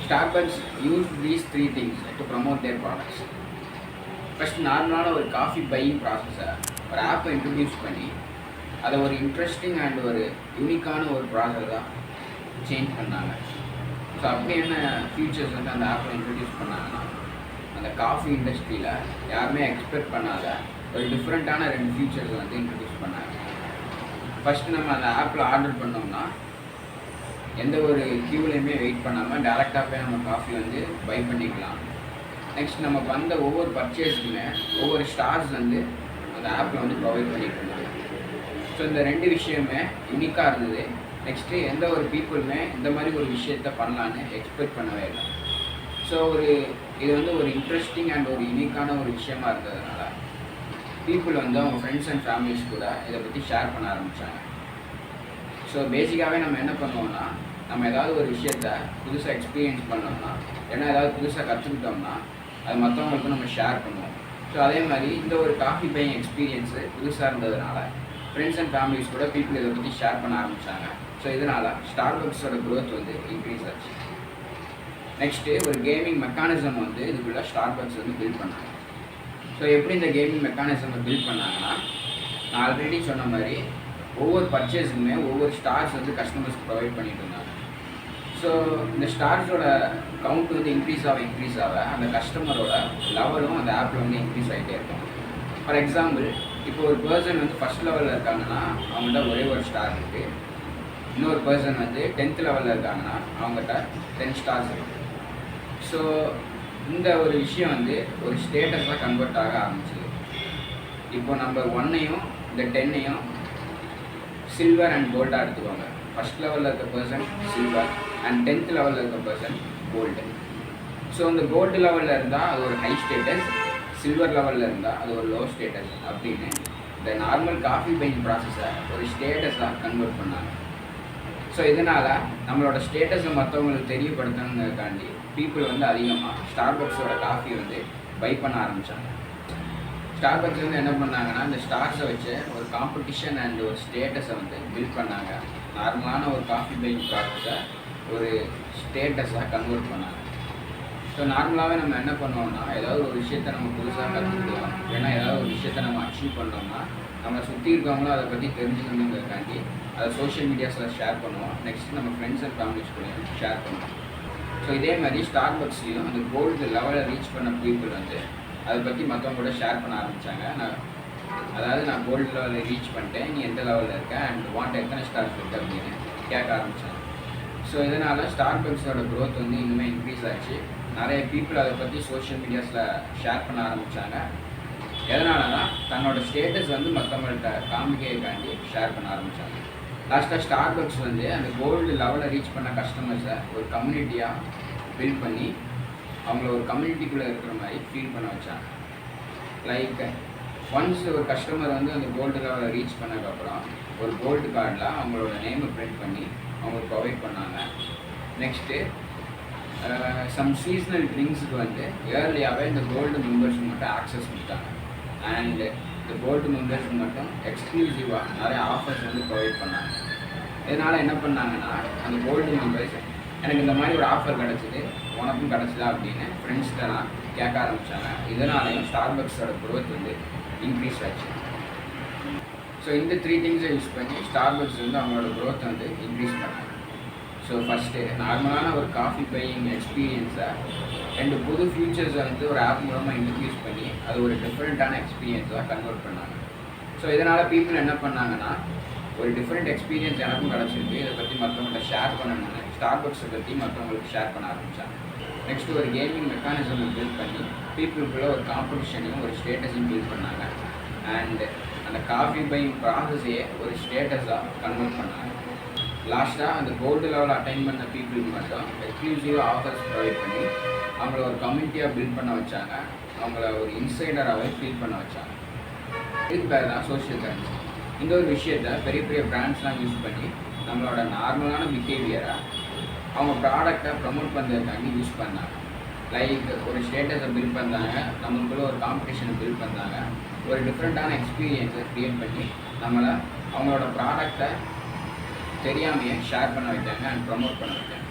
Starbucks use these three things to promote their products. First நார்மலான ஒரு coffee buying ப்ராசஸை ஒரு ஆப்பை இன்ட்ரடியூஸ் பண்ணி அதை ஒரு இன்ட்ரெஸ்டிங் அண்ட் ஒரு யூனிக்கான ஒரு ப்ராசஸாக சேஞ்ச் பண்ணாங்க. ஸோ அப்படி என்ன ஃபியூச்சர்ஸ் வந்து அந்த ஆப்பில் இன்ட்ரடியூஸ் பண்ணாங்கன்னா, அந்த காஃபி இண்டஸ்ட்ரியில் யாருமே எக்ஸ்பெக்ட் பண்ணாத ஒரு டிஃப்ரெண்ட்டான 2 ஃபியூச்சர்ஸ் வந்து இன்ட்ரடியூஸ் பண்ணாங்க. ஃபஸ்ட்டு நம்ம அந்த ஆப்பில் ஆர்டர் பண்ணோம்னா எந்த ஒரு க்யூலையுமே வெயிட் பண்ணாமல் டேரெக்டாக போய் நம்ம காஃபி வந்து பை பண்ணிக்கலாம். நெக்ஸ்ட் நமக்கு வந்த ஒவ்வொரு பர்ச்சேஸுக்குமே ஒவ்வொரு ஸ்டார்ஸ் வந்து அந்த ஆப்பில் வந்து ப்ரொவைட் பண்ணிட்டு இருந்தாங்க. ஸோ இந்த 2 விஷயமே யூனிக்காக இருந்தது. நெக்ஸ்ட்டு எந்த ஒரு பீப்புளுமே இந்த மாதிரி ஒரு விஷயத்த பண்ணலான்னு எக்ஸ்பெக்ட் பண்ணவே இல்லை. ஸோ இது வந்து ஒரு இன்ட்ரெஸ்டிங் அண்ட் ஒரு யூனிக்கான ஒரு விஷயமா இருந்ததுனால பீப்புள் வந்து அவங்க ஃப்ரெண்ட்ஸ் அண்ட் ஃபேமிலிஸ் கூட இதை பற்றி ஷேர் பண்ண ஆரம்பித்தாங்க. ஸோ பேசிக்காகவே நம்ம என்ன பண்ணுவோம்னா, நம்ம ஏதாவது ஒரு விஷயத்த புதுசாக எக்ஸ்பீரியன்ஸ் பண்ணோம்னா, ஏன்னா ஏதாவது புதுசாக கற்றுக்கிட்டோம்னா அது மற்றவங்களுக்கும் நம்ம ஷேர் பண்ணுவோம். ஸோ அதே மாதிரி இந்த ஒரு காஃபி பையிங் எக்ஸ்பீரியன்ஸு புதுசாக இருந்ததுனால ஃப்ரெண்ட்ஸ் அண்ட் ஃபேமிலிஸ் கூட பீப்புள் இதை பற்றி ஷேர் பண்ண ஆரம்பித்தாங்க. ஸோ இதனால் ஸ்டார்பக்ஸோட க்ரோத் வந்து இன்க்ரீஸ் ஆச்சு. நெக்ஸ்ட்டு ஒரு கேமிங் மெக்கானிசம் வந்து இதுக்குள்ளே ஸ்டார்பக்ஸ் வந்து பில்ட் பண்ணாங்க. ஸோ எப்படி இந்த கேமிங் மெக்கானிசமை பில்ட் பண்ணாங்கன்னா, நான் ஆல்ரெடி சொன்ன மாதிரி ஒவ்வொரு பர்ச்சேஸுக்குமே ஒவ்வொரு ஸ்டார்ஸ் வந்து கஸ்டமர்ஸ்க்கு ப்ரொவைட் பண்ணிட்டு இருந்தாங்க. ஸோ இந்த ஸ்டார்ஸோட கவுண்ட் வந்து இன்க்ரீஸ் ஆக அந்த கஸ்டமரோட லெவலும் அந்த ஆப்பில் வந்து இன்க்ரீஸ் ஆகிட்டே இருக்கும். ஃபார் எக்ஸாம்பிள், இப்போ ஒரு பர்சன் வந்து ஃபஸ்ட் லெவலில் இருக்காங்கன்னா அவங்கள்ட்ட ஒரே ஒரு ஸ்டார் இருக்குது. இன்னொரு பர்சன் வந்து 10th லெவலில் இருக்காங்கன்னா அவங்ககிட்ட 10 ஸ்டார்ஸ் இருக்குது. ஸோ இந்த ஒரு விஷயம் வந்து ஒரு ஸ்டேட்டஸாக கன்வெர்ட் ஆக ஆரம்பிச்சிது. இப்போ நம்பர் 1ஐயும் இந்த 10ஐயும் சில்வர் அண்ட் கோல்டாக எடுத்துக்கோங்க. ஃபஸ்ட் லெவலில் இருக்க பர்சன் சில்வர் அண்ட் 10th லெவலில் இருக்க பர்சன் கோல்டு. ஸோ இந்த கோல்டு லெவலில் இருந்தால் அது ஒரு ஹை ஸ்டேட்டஸ், சில்வர் லெவலில் இருந்தால் அது ஒரு லோ ஸ்டேட்டஸ் அப்படின்னு இந்த நார்மல் காஃபி பையிங் ப்ராசஸை ஒரு ஸ்டேட்டஸாக கன்வெர்ட் பண்ணாங்க. ஸோ இதனால் நம்மளோட ஸ்டேட்டஸை மற்றவங்களுக்கு தெரியப்படுத்தணுங்கிறதுக்காண்டி பீப்புள் வந்து அதிகமாக ஸ்டார்பக்ஸோட காஃபி வந்து பை பண்ண ஆரம்பித்தாங்க. ஸ்டார்பக்ஸ் வந்து என்ன பண்ணாங்கன்னா, இந்த ஸ்டார்ஸை வச்சு ஒரு காம்படிஷன் அண்ட் ஒரு ஸ்டேட்டஸை வந்து பில்ட் பண்ணாங்க. நார்மலான ஒரு காஃபி பையிங் ப்ராசஸை ஒரு ஸ்டேட்டஸாக கன்வெர்ட் பண்ணாங்க. ஸோ நார்மலாகவே நம்ம என்ன பண்ணுவோம்னா, ஏதாவது ஒரு விஷயத்தை நம்ம புதுசாக கற்றுக்கலாம், ஏன்னா ஏதாவது ஒரு விஷயத்தை நம்ம அச்சீவ் பண்ணோம்னா நம்மளை சுற்றி இருக்கவங்களும் அதை பற்றி தெரிஞ்சுக்கணுங்கிறதுக்காண்டி அதை சோஷியல் மீடியாஸில் ஷேர் பண்ணுவோம். நெக்ஸ்ட் நம்ம ஃப்ரெண்ட்ஸ் அண்ட் ஃபேமிலிஸ் கூடயும் ஷேர் பண்ணுவோம். ஸோ இதே மாதிரி ஸ்டார்பக்ஸ்லையும் அந்த கோல்டு லெவலில் ரீச் பண்ண பீப்புள் வந்து அதை பற்றி மற்றவங்க கூட ஷேர் பண்ண ஆரம்பித்தாங்க. நான் கோல்டு லெவலில் ரீச் பண்ணிட்டேன், நீ எந்த லெவலில் இருக்க அண்ட் வாண்ட் எத்தனை ஸ்டார்ஸ் இருக்கு அப்படின்னு கேட்க ஆரம்பித்தாங்க. ஸோ இதனால் ஸ்டார்பக்ஸோட க்ரோத் வந்து இன்னுமே இன்க்ரீஸ் ஆச்சு. நிறைய பீப்புள் அதை பற்றி சோஷியல் மீடியாஸில் ஷேர் பண்ண ஆரம்பித்தாங்க. எதனாலனா தன்னோட ஸ்டேட்டஸ் வந்து மற்றவங்கள்ட்ட காமிக்கிறதுக்காண்டி ஷேர் பண்ண ஆரம்பித்தாங்க. லாஸ்ட்டாக ஸ்டார்பக்ஸ் வந்து அந்த கோல்டு லெவலில் ரீச் பண்ண கஸ்டமர்ஸை ஒரு கம்யூனிட்டியாக பில்ட் பண்ணி அவங்கள ஒரு கம்யூனிட்டிக்குள்ளே இருக்கிற மாதிரி ஃபீல் பண்ண வச்சாங்க. லைக் ஒன்ஸ் ஒரு கஸ்டமர் வந்து அந்த கோல்டு லெவலில் ரீச் பண்ணதுக்கப்புறம் ஒரு கோல்டு கார்டில் அவங்களோட நேமை பிரிண்ட் பண்ணி அவங்களுக்கு ப்ரொவைட் பண்ணாங்க. நெக்ஸ்ட்டு சம் சீஸ்னல் ட்ரிங்க்ஸுக்கு வந்து இயர்லியாகவே இந்த கோல்டு மெம்பர்ஸுக்கு மட்டும் ஆக்சஸ் கொடுத்தாங்க. அண்ட் இந்த கோல்டு மெம்பர்ஸுக்கு மட்டும் எக்ஸ்க்ளூசிவாக நிறைய ஆஃபர்ஸ் வந்து ப்ரொவைட் பண்ணாங்க. இதனால் என்ன பண்ணாங்கன்னா, அந்த கோல்டு மெம்பர்ஸ் எனக்கு இந்த மாதிரி ஒரு ஆஃபர் கிடச்சிது, உனக்கும் கிடச்சிதா அப்படின்னு ஃப்ரெண்ட்ஸ்டெல்லாம் கேட்க ஆரம்பித்தாங்க. இதனாலையும் ஸ்டார்பக்ஸோட க்ரோத் வந்து இன்க்ரீஸ் ஆச்சு. ஸோ இந்த 3 திங்ஸை யூஸ் பண்ணி ஸ்டார்பக்ஸ் வந்து அவங்களோட க்ரோத் வந்து இன்க்ரீஸ் பண்ணாங்க. ஸோ ஃபஸ்ட்டு நார்மலான ஒரு காஃபி பையிங் எக்ஸ்பீரியன்ஸை 2 புது ஃபியூச்சர்ஸை வந்து ஒரு ஆப் மூலமாக இன்ட்ரடியூஸ் பண்ணி அது ஒரு டிஃப்ரெண்ட்டான எக்ஸ்பீரியன்ஸாக கன்வெர்ட் பண்ணாங்க. ஸோ இதனால் பீப்புள் என்ன பண்ணாங்கன்னா, ஒரு டிஃப்ரெண்ட் எக்ஸ்பீரியன்ஸ் எனக்கும் கிடச்சிருக்கு, இதை பற்றி மற்றவங்கள்ட்ட ஷேர் பண்ணணும்னு ஸ்டார்பக்ஸை பற்றி மற்றவங்களுக்கு ஷேர் பண்ண ஆரம்பித்தாங்க. நெக்ஸ்ட்டு ஒரு கேமிங் மெக்கானிசமை பில்ட் பண்ணி பீப்புளுக்குள்ளே ஒரு காம்படிஷனையும் ஒரு ஸ்டேட்டஸையும் பில்ட் பண்ணாங்க. அண்ட் அந்த காஃபி பையிங் ப்ராசஸையே ஒரு ஸ்டேட்டஸாக கன்வெர்ட் பண்ணாங்க. லாஸ்ட்டாக அந்த கோல்டு லெவலில் அட்டைன் பண்ண பீப்புளுக்கு மட்டும் எக்ஸ்க்ளூசிவாக ஆஃபர்ஸ் ப்ரொவைட் பண்ணி அவங்கள ஒரு கம்யூனிட்டியாக பில்ட் பண்ண வச்சாங்க. அவங்கள ஒரு இன்சைடராகவே ஃபீல் பண்ண வச்சாங்க. இதுக்கு பேர் தான் சோஷியல் கரன்சி. இந்த ஒரு விஷயத்தை பெரிய பெரிய பிராண்ட்ஸ்லாம் யூஸ் பண்ணி நம்மளோட நார்மலான பிஹேவியரை அவங்க ப்ராடக்டை ப்ரமோட் பண்ணுறதுக்காண்டி யூஸ் பண்ணாங்க. லைக் ஒரு ஸ்டேட்டஸை பில்ட் பண்ணாங்க, நம்மளுக்குள்ள ஒரு காம்படிஷனை பில்ட் பண்ணாங்க, ஒரு டிஃப்ரெண்ட்டான எக்ஸ்பீரியன்ஸை க்ரியேட் பண்ணி நம்மளை அவங்களோட ப்ராடக்டை தெரியாமையே ஷேர் பண்ண வைத்தாங்க அண்ட் ப்ரமோட் பண்ண வைத்தாங்க.